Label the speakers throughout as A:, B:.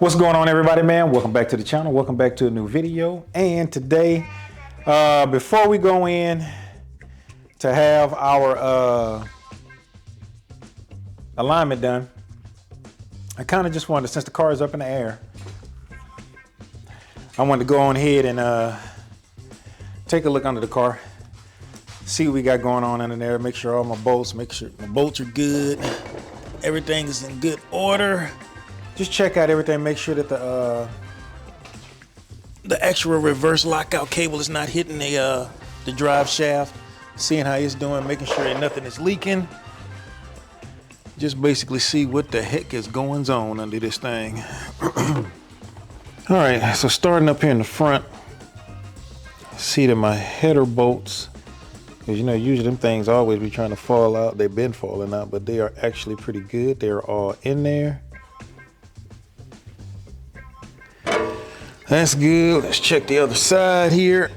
A: What's going on, everybody, man? Welcome back to the channel. Welcome back to a new video. And today, before we go in to have our alignment done, I kind of just wanted to, since the car is up in the air, I wanted to go on ahead and take a look under the car, see what we got going on under there, make sure all my bolts, make sure my bolts are good, everything is in good order. Just check out everything, make sure that the actual reverse lockout cable is not hitting the drive shaft, seeing how it's doing, making sure that nothing is leaking. Just basically see what the heck is going on under this thing. All right, so starting up here in the front, see that my header bolts, because you know usually them things always be trying to fall out. They've been falling out, but they are actually pretty good. They're all in there. That's good. Let's check the other side here.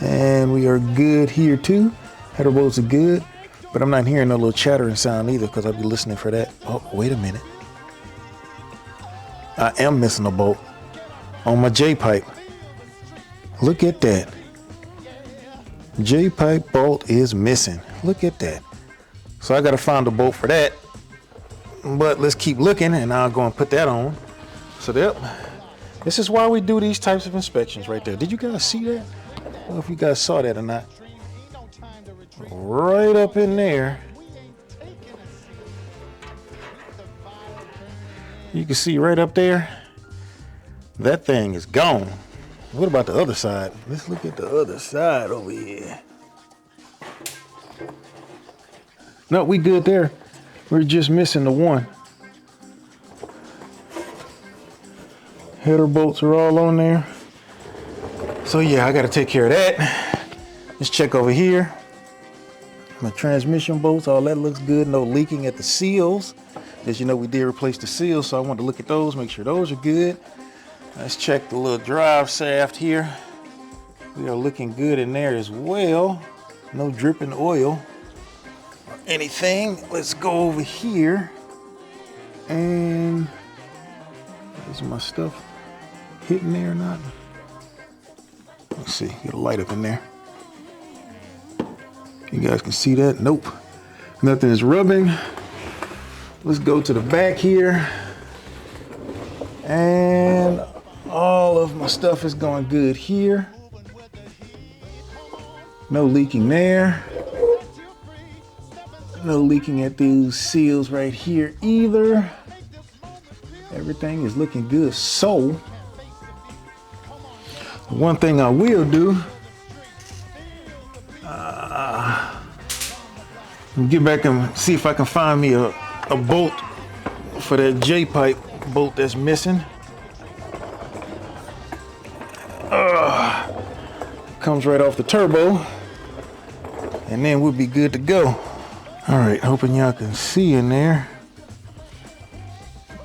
A: And we are good here too. Header bolts are good, but I'm not hearing no little chattering sound either because I'll be listening for that. Oh, wait a minute. I am missing a bolt on my J-pipe. Look at that. J-pipe bolt is missing. Look at that. So I got to find a bolt for that, but let's keep looking and I'll go and put that on. So yep, this is why we do these types of inspections right there. Did you guys see that? I don't know if you guys saw that or not. Right up in there. You can see right up there, that thing is gone. What about the other side? Let's look at the other side over here. No, we good there. We're just missing the one. Header bolts are all on there. So yeah, I gotta take care of that. Let's check over here. My transmission bolts, all that looks good. No leaking at the seals. As you know, we did replace the seals, so I wanted to look at those, make sure those are good. Let's check the little drive shaft here. We are looking good in there as well. No dripping oil or anything. Let's go over here. And is my stuff hitting there or not? Let's see, get a light up in there. You guys can see that? Nope. Nothing is rubbing. Let's go to the back here. And all of my stuff is going good here. No leaking there. No leaking at these seals right here either. Everything is looking good. So, one thing I will do, get back and see if I can find me a bolt for that J-pipe bolt that's missing. Comes right off the turbo, and then we'll be good to go. All right, hoping y'all can see in there.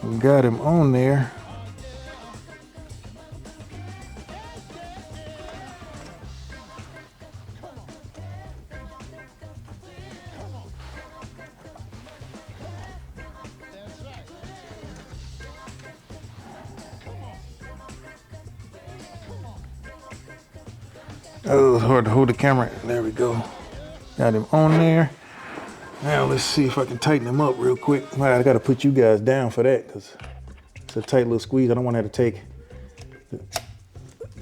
A: We got him on there. Oh, it's hard to hold the camera. There we go. Got him on there. Now let's see if I can tighten him up real quick. Well, I got to put you guys down for that because it's a tight little squeeze. I don't want to have to take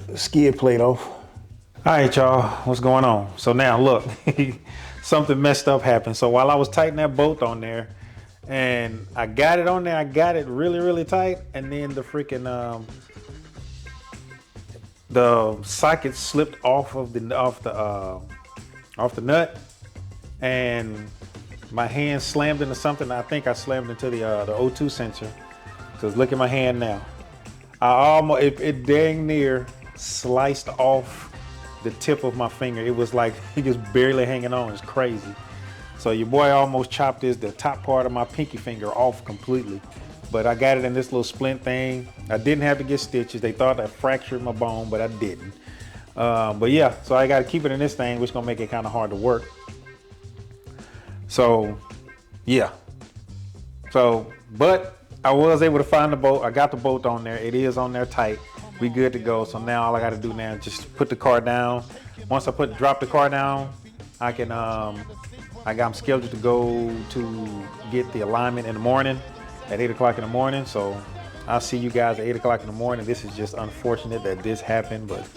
A: the skid plate off. All right, y'all, what's going on? So now look, something messed up happened. So while I was tightening that bolt on there and I got it on there, I got it really, really tight. And then the freaking, the socket slipped off of the nut, and my hand slammed into something. I think I slammed into the O2 sensor. Because look at my hand now. I almost it dang near sliced off the tip of my finger. It was like it just barely hanging on. It's crazy. So your boy almost chopped the top part of my pinky finger off completely. But I got it in this little splint thing. I didn't have to get stitches. They thought I fractured my bone, but I didn't. But yeah, so I got to keep it in this thing, which is gonna make it kind of hard to work. So yeah. So, but I was able to find the bolt. I got the bolt on there. It is on there tight. We good to go. So now all I got to do now is just put the car down. Once I drop the car down, I can I'm scheduled to go to get the alignment in the morning at 8 o'clock in the morning. So I'll see you guys at 8 o'clock in the morning. This is just unfortunate that this happened, but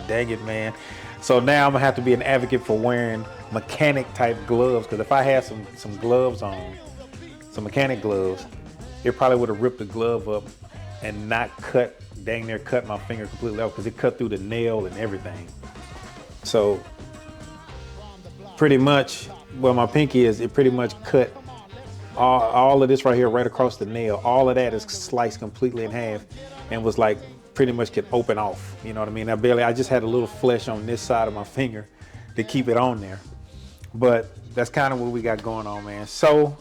A: dang it, man. So now I'm gonna have to be an advocate for wearing mechanic type gloves, because if I had some gloves on, some mechanic gloves, it probably would have ripped the glove up and not dang near cut my finger completely off, because it cut through the nail and everything. So pretty much where my pinky is, it pretty much cut all of this right here, right across the nail. All of that is sliced completely in half and was like pretty much could open off. You know what I mean? I just had a little flesh on this side of my finger to keep it on there. But that's kind of what we got going on, man. So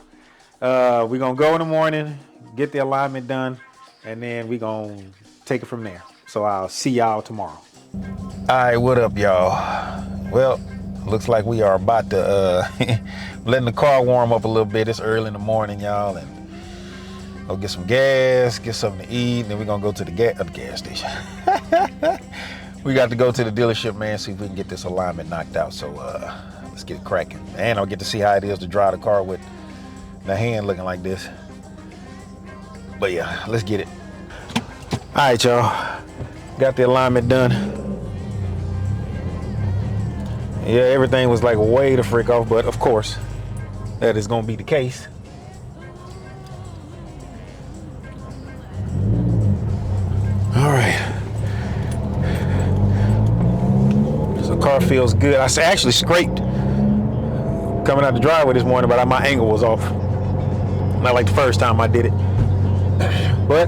A: we're gonna go in the morning, get the alignment done, and then we're gonna take it from there. So I'll see y'all tomorrow. All right, what up, y'all? Well, looks like we are about to letting the car warm up a little bit. It's early in the morning, y'all, and go get some gas, get something to eat, and then we're gonna go to the gas station. We got to go to the dealership, man, see if we can get this alignment knocked out. So let's get it cracking. And I'll get to see how it is to drive the car with the hand looking like this. But yeah, let's get it. All right, y'all, got the alignment done. Yeah, everything was like way the frick off, but of course, that is gonna be the case. All right. So the car feels good. I actually scraped coming out the driveway this morning, but my angle was off. Not like the first time I did it. But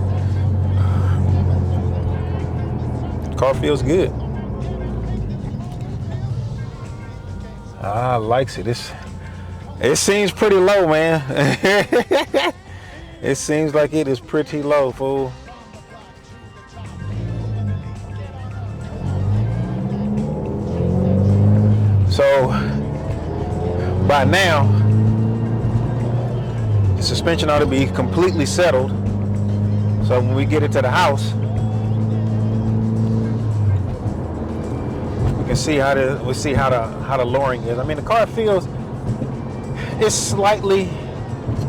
A: the car feels good. I likes it. It seems pretty low, man. It seems like it is pretty low, fool. So by now, the suspension ought to be completely settled. So when we get it to the house, we can see how the lowering is. I mean, the car feels, it's slightly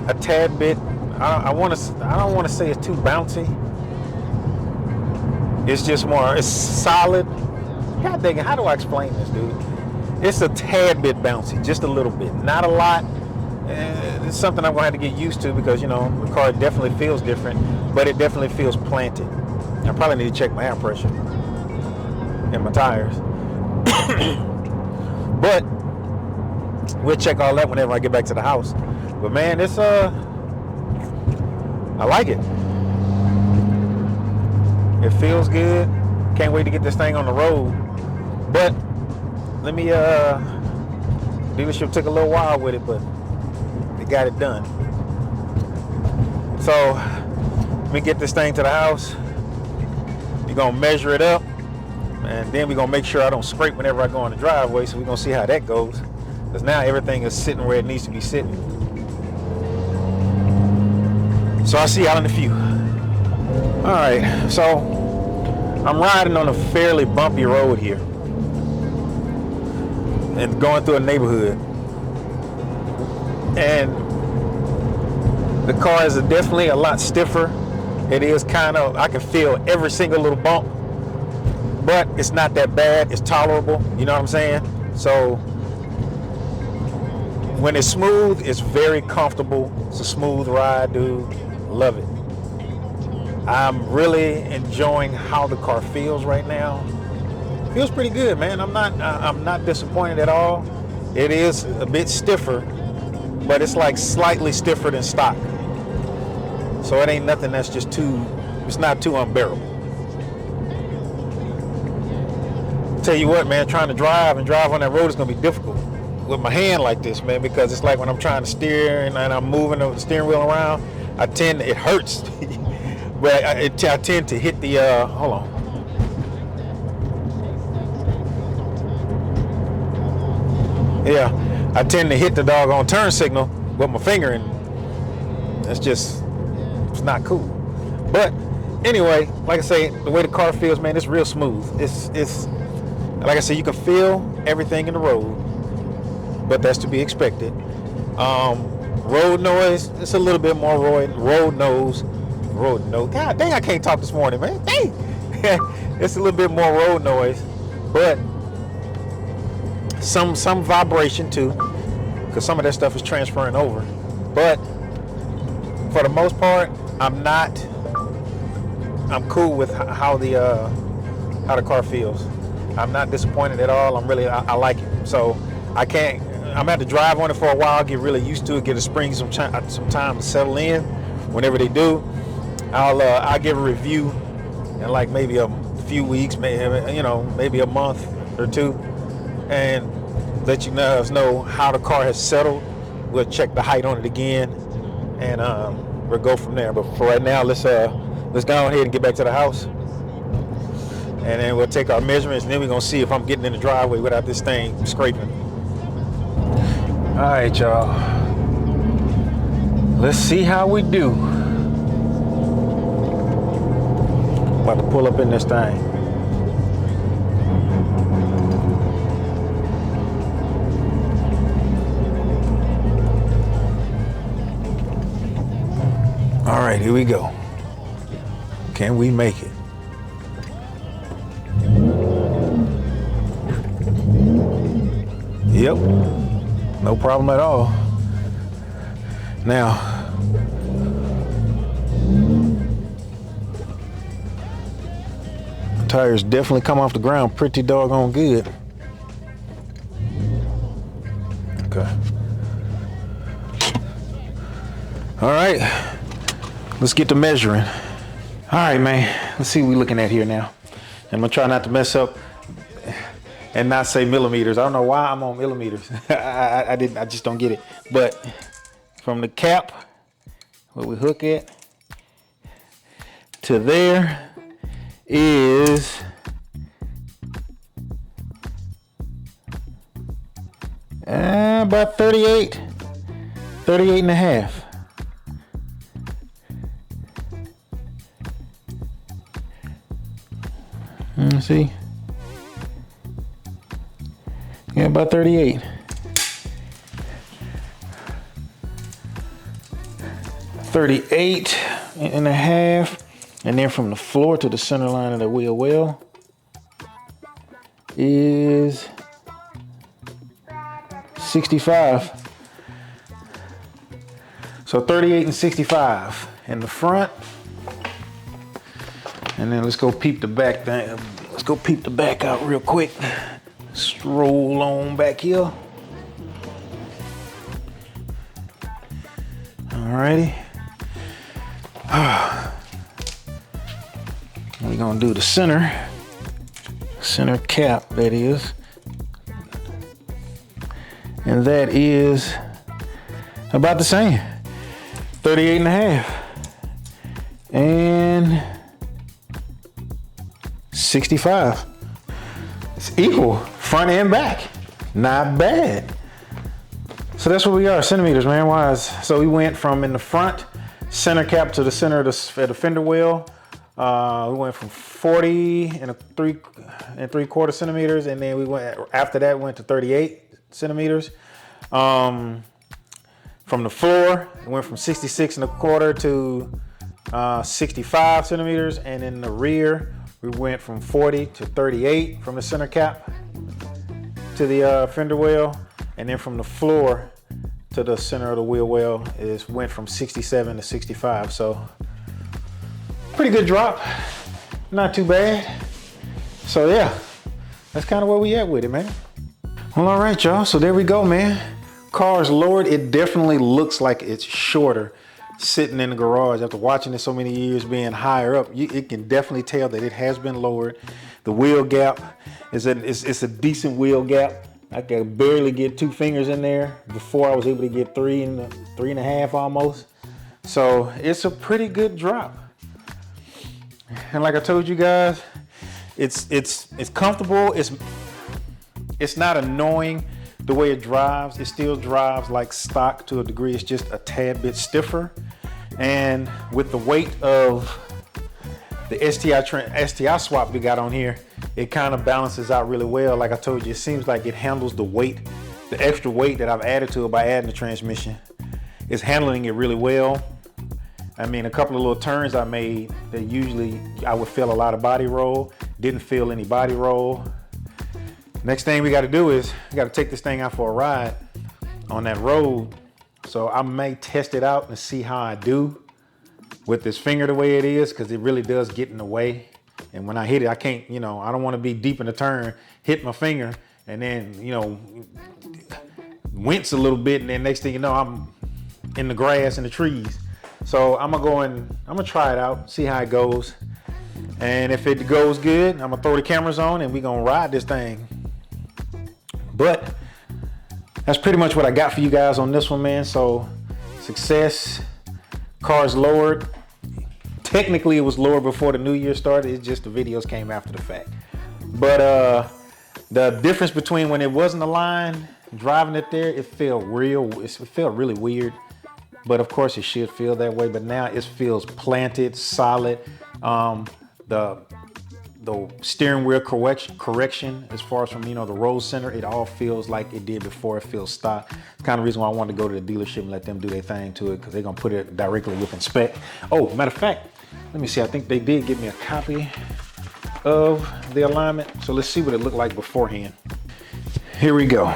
A: a tad bit. I don't want to say it's too bouncy. It's just more. It's solid. God dang it! How do I explain this, dude? It's a tad bit bouncy, just a little bit, not a lot. It's something I'm gonna have to get used to, because the car definitely feels different, but it definitely feels planted. I probably need to check my air pressure and my tires. But we'll check all that whenever I get back to the house. But man, it's I like it. It feels good. Can't wait to get this thing on the road. But let me dealership took a little while with it, but they got it done. So let me get this thing to the house. We're gonna measure it up, and then we're gonna make sure I don't scrape whenever I go on the driveway. So we're gonna see how that goes, because now everything is sitting where it needs to be sitting. So I'll see y'all in a few. All right, so I'm riding on a fairly bumpy road here and going through a neighborhood, and the car is definitely a lot stiffer. It is kind of, I can feel every single little bump, but it's not that bad. It's tolerable, you know what I'm saying? So when it's smooth, it's very comfortable. It's a smooth ride, dude. Love it. I'm really enjoying how the car feels right now. Feels pretty good, man. I'm not disappointed at all. It is a bit stiffer, but it's like slightly stiffer than stock. So it ain't nothing that's just it's not too unbearable. Tell you what, man, trying to drive on that road is gonna be difficult with my hand like this, man, because it's like when I'm trying to steer and I'm moving the steering wheel around, it hurts. But I tend to hit the, hold on. Yeah, I tend to hit the doggone turn signal with my finger, and it's not cool. But anyway, like I say, the way the car feels, man, it's real smooth. It's like I said, you can feel everything in the road, but that's to be expected. Road noise, it's a little bit more road nose. God dang, I can't talk this morning, man. Dang. It's a little bit more road noise, but some vibration too, because some of that stuff is transferring over. But for the most part, I'm cool with how the car feels. I'm not disappointed at all. I like it. So I'm gonna have to drive on it for a while, get really used to it, get a spring some time to settle in. Whenever they do, I'll give a review in like maybe a few weeks, maybe a month or two, and let you guys know how the car has settled. We'll check the height on it again, and we'll go from there. But for right now, let's go ahead and get back to the house, and then we'll take our measurements, and then we're gonna see if I'm getting in the driveway without this thing scraping. All right, y'all. Let's see how we do. About to pull up in this thing. All right, here we go. Can we make it? Yep, no problem at all. Now, tires definitely come off the ground pretty doggone good. Okay. All right, let's get to measuring. All right, man, let's see what we're looking at here now. I'm gonna try not to mess up and not say millimeters. I don't know why I'm on millimeters. I just don't get it. But from the cap, where we hook it, to there is about 38 and a half. Let's see. Yeah, about 38. 38 and a half. And then from the floor to the center line of the wheel well is 65. So 38 and 65 in the front. And then let's go peep the back thing. Let's go peep the back out real quick. Stroll on back here. Alrighty. We're gonna do the center cap, that is. And that is about the same. 38 and a half. And 65. It's equal, front and back. Not bad. So that's where we are, centimeters, man, wise. So we went from in the front, center cap to the center of the fender well. We went from 40 and 3/4 centimeters, and then after that went to 38 centimeters. From the floor, it went from 66 1/4 to 65 centimeters, and in the rear, we went from 40 to 38 from the center cap to the fender well, and then from the floor to the center of the wheel well went from 67 to 65. So pretty good drop, not too bad. So yeah, that's kind of where we at with it, man. Well, all right, y'all. So there we go, man. Car's lowered. It definitely looks like it's shorter sitting in the garage after watching it so many years being higher up. It can definitely tell that it has been lowered. The wheel gap it's a decent wheel gap. I could barely get 2 fingers in there. Before I was able to get 3 and a half almost. So it's a pretty good drop. And like I told you guys, it's comfortable. It's not annoying the way it drives. It still drives like stock to a degree. It's just a tad bit stiffer. And with the weight of the STI swap we got on here, it kind of balances out really well. Like I told you, it seems like it handles the weight, the extra weight that I've added to it by adding the transmission. It's handling it really well. I mean, a couple of little turns I made that usually I would feel a lot of body roll, didn't feel any body roll. Next thing we got to do is we got to take this thing out for a ride on that road. So I may test it out and see how I do with this finger the way it is, because it really does get in the way. And when I hit it, I can't, you know, I don't want to be deep in the turn, hit my finger, and then, you know, wince a little bit, and then next thing you know, I'm in the grass and the trees. So I'm gonna try it out, see how it goes. And if it goes good, I'm gonna throw the cameras on and we're gonna ride this thing. But that's pretty much what I got for you guys on this one, man. So success, car's lowered. Technically it was lowered before the new year started. It's just the videos came after the fact. But the difference between when it wasn't aligned, driving it there, it felt really weird. But of course it should feel that way. But now it feels planted, solid. The steering wheel correction, as far as from, you know, the roll center, it all feels like it did before. It feels stock. It's kind of the reason why I wanted to go to the dealership and let them do their thing to it, because they're gonna put it directly within spec. Oh, matter of fact, let me see. I think they did give me a copy of the alignment. So let's see what it looked like beforehand. Here we go.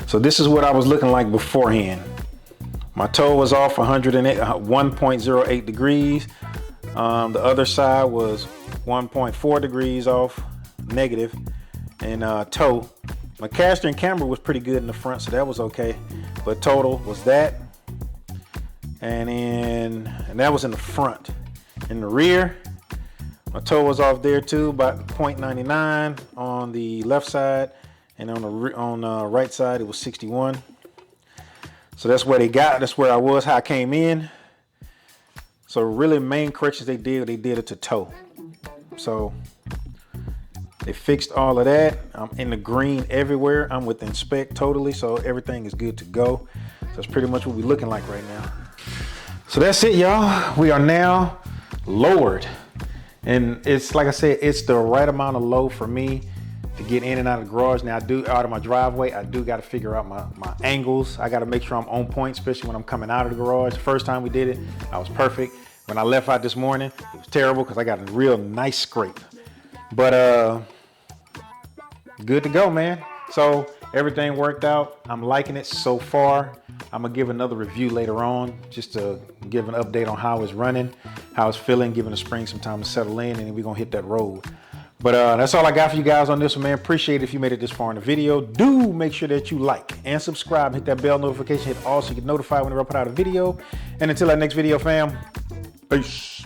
A: So this is what I was looking like beforehand. My toe was off 1.08 degrees. The other side was 1.4 degrees off, negative, and toe. My caster and camber was pretty good in the front, so that was okay. But total was that, and that was in the front. In the rear, my toe was off there too, about 0.99 on the left side, and on the right side it was 61. So that's where that's where I was, how I came in. So really main corrections they did it to toe. So they fixed all of that. I'm in the green everywhere. I'm within spec totally, so everything is good to go. So that's pretty much what we're looking like right now. So that's it, y'all. We are now lowered. And it's, like I said, it's the right amount of low for me to get in and out of the garage. Now out of my driveway, I do got to figure out my angles. I got to make sure I'm on point, especially when I'm coming out of the garage. First time we did it, I was perfect. When I left out this morning, it was terrible because I got a real nice scrape. But good to go, man. So everything worked out. I'm liking it so far. I'm gonna give another review later on, just to give an update on how it's running, how it's feeling, giving the spring some time to settle in, and then we're gonna hit that road. But that's all I got for you guys on this one, man. Appreciate it if you made it this far in the video. Do make sure that you like and subscribe, hit that bell notification, hit all so you get notified whenever I put out a video. And until that next video, fam, peace.